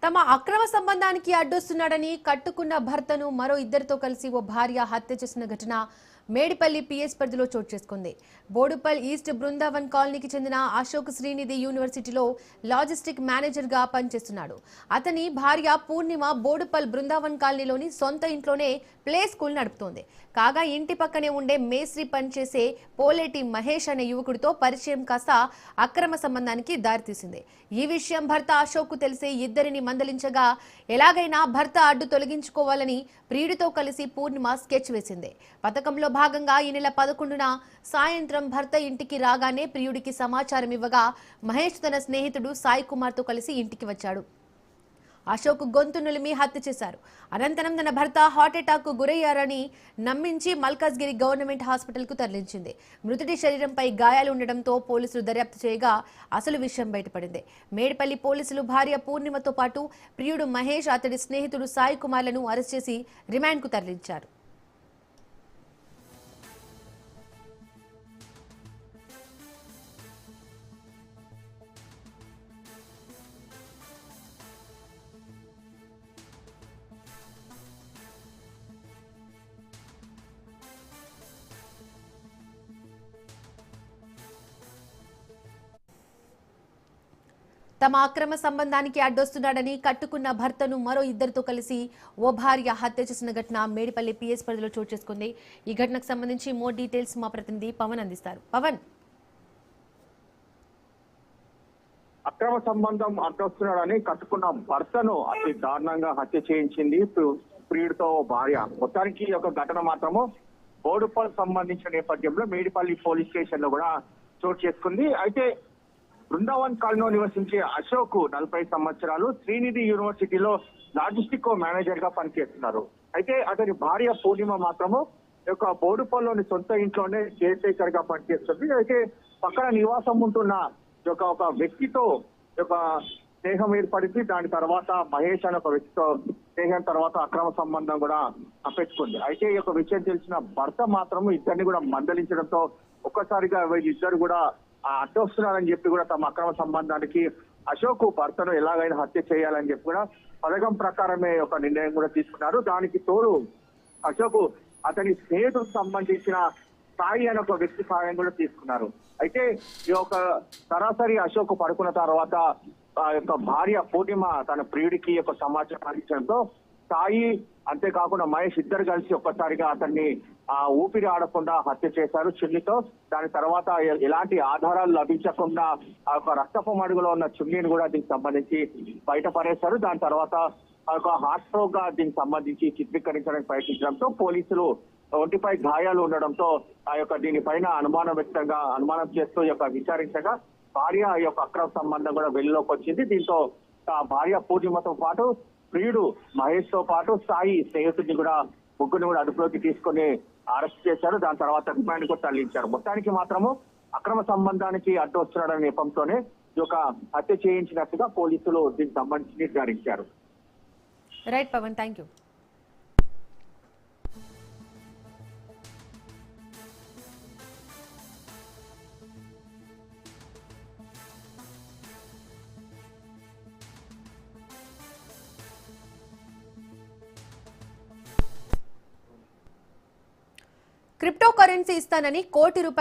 తమ అక్రమ సంబంధానికి అడ్డొస్తున్నాడని కట్టుకున్న భర్తను మరో ఇద్దరితో కలిసి ఓ భార్య హత్య చేసిన ఘటన మేడిపల్లి పిఎస్ పరిధిలో చోటు చేసుకుంది. బోడుపల్ ఈస్ట్ బృందావన్ కాలనీకి చెందిన అశోక్ శ్రీనిధి యూనివర్సిటీలో లాజిస్టిక్ మేనేజర్ గా పనిచేస్తున్నాడు. అతని భార్య పూర్ణిమ బోడుపల్ బృందావన్ కాలనీలోని సొంత ఇంట్లోనే ప్లే స్కూల్ నడుపుతోంది. కాగా ఇంటి పక్కనే ఉండే మేస్త్రి పనిచేసే పోలేటి మహేష్ అనే యువకుడితో పరిచయం కాస్త అక్రమ సంబంధానికి దారితీసింది. ఈ విషయం భర్త అశోక్ కు తెలిసి ఇద్దరిని మందలించగా ఎలాగైనా భర్త అడ్డు తొలగించుకోవాలని ప్రియుడితో కలిసి పూర్ణిమ స్కెచ్ వేసింది. పథకంలో భాగంగా ఈ నెల 11న సాయంత్రం భర్త ఇంటికి రాగానే ప్రియుడికి సమాచారం ఇవ్వగా మహేష్ తన స్నేహితుడు సాయి కుమార్ తో కలిసి ఇంటికి వచ్చాడు. అశోక్ గొంతు నులిమి హత్య చేశారు. అనంతరం తన భర్త హార్ట్ అటాక్ కు గురయ్యారని నమ్మించి మల్కాజ్గిరి గవర్నమెంట్ హాస్పిటల్ కు తరలించింది. మృతుడి శరీరంపై గాయాలు ఉండడంతో పోలీసులు దర్యాప్తు చేయగా అసలు విషయం బయటపడింది. మేడిపల్లి పోలీసులు భార్య పూర్ణిమతో పాటు ప్రియుడు మహేష్, అతడి స్నేహితుడు సాయి కుమార్లను అరెస్ట్ చేసి రిమాండ్ కు తరలించారు. తమ అక్రమ సంబంధానికి అడ్డొస్తున్నాడని కట్టుకున్న భర్తను మరో ఇద్దరితో కలిసి ఓ భార్య హత్య చేసిన ఘటన మేడిపల్లి పిఎస్ పరిధిలో చోటు చేసుకుంది. ఈ ఘటనకు సంబంధించి మోర్ డీటెయిల్స్ మా ప్రతినిధి పవన్ అందిస్తారు. పవన్, అక్రమ సంబంధం అడ్డొస్తున్నాడని కట్టుకున్న భర్తను అతి దారుణంగా హత్య చేయించింది ప్రియుడితో భార్య. మొత్తానికి ఒక ఘటన మాత్రము బోడుపల్ సంబంధించిన నేపథ్యంలో మేడిపల్లి పోలీస్ స్టేషన్ లో కూడా చోటు చేసుకుంది. అయితే బృందావన్ కాలనీలో నివసించే అశోక్ 40 సంవత్సరాలు శ్రీనిధి యూనివర్సిటీలో లాజిస్టిక్ మేనేజర్ గా పనిచేస్తున్నారు. అయితే అతని భార్య పూర్ణిమ మాత్రము యొక్క బోడుపల్లిలోని సొంత ఇంట్లోనే కేర్ టేకర్ గా పనిచేస్తుంది. అయితే పక్కన నివాసం ఉంటున్న ఒక వ్యక్తితో ఒక స్నేహం ఏర్పడింది. దాని తర్వాత మహేష్ అనే ఒక వ్యక్తితో స్నేహం తర్వాత అక్రమ సంబంధం కూడా పెట్టుకుంది. అయితే ఈ యొక్క విషయం తెలిసిన భర్త మాత్రము ఇద్దరిని కూడా మందలించడంతో ఒక్కసారిగా ఇద్దరు కూడా అడ్డొస్తున్నారని చెప్పి కూడా తమ అక్రమ సంబంధానికి అశోక్ భర్తను ఎలాగైనా హత్య చేయాలని చెప్పి కూడా పథకం ప్రకారమే ఒక నిర్ణయం కూడా తీసుకున్నారు. దానికి తోడు అశోక్ అతని స్నేహితులకు సంబంధించిన సాయి అనే ఒక వ్యక్తి సహాయం కూడా తీసుకున్నారు. అయితే ఈ యొక్క సరాసరి అశోక్ పడుకున్న తర్వాత ఆ యొక్క భార్య పూర్ణిమ తన ప్రియుడికి ఒక సమాచారం అందించడంతో సాయి అంతేకాకుండా మహేష్ ఇద్దరు కలిసి ఒక్కసారిగా అతన్ని ఊపిరి ఆడకుండా హత్య చేశారు చున్నీతో. దాని తర్వాత ఎలాంటి ఆధారాలు లభించకుండా ఆ యొక్క రక్తపు మడుగులో ఉన్న చున్నీని కూడా దీనికి సంబంధించి బయట పడేశారు. దాని తర్వాత ఆ యొక్క హార్ట్ స్ట్రోక్ గా దీనికి సంబంధించి చిత్రీకరించడానికి ప్రయత్నించడంతో పోలీసులు ఒంటిపై గాయాలు ఉండడంతో ఆ యొక్క దీనిపైన అనుమానం చేస్తూ విచారించగా భార్య ఈ యొక్క అక్రమ సంబంధం కూడా వెలుగులోకి వచ్చింది. దీంతో ఆ భార్య పూర్ణిమతో పాటు ప్రియుడు మహేష్ తో పాటు సాయి స్నేహితుడిని కూడా ముగ్గురిని కూడా అదుపులోకి తీసుకొని అరెస్ట్ చేశారు. దాని తర్వాత రిమాండ్ కూడా తరలించారు. మొత్తానికి మాత్రము అక్రమ సంబంధానికి అడ్డు వస్తున్నాడనే నెపంతోనే ఈ యొక్క హత్య చేయించినట్టుగా పోలీసులు దీనికి సంబంధించి నిర్ధారించారు. Right Pavan, thank you. Crypto currency ఇస్తానని ₹1 కోటి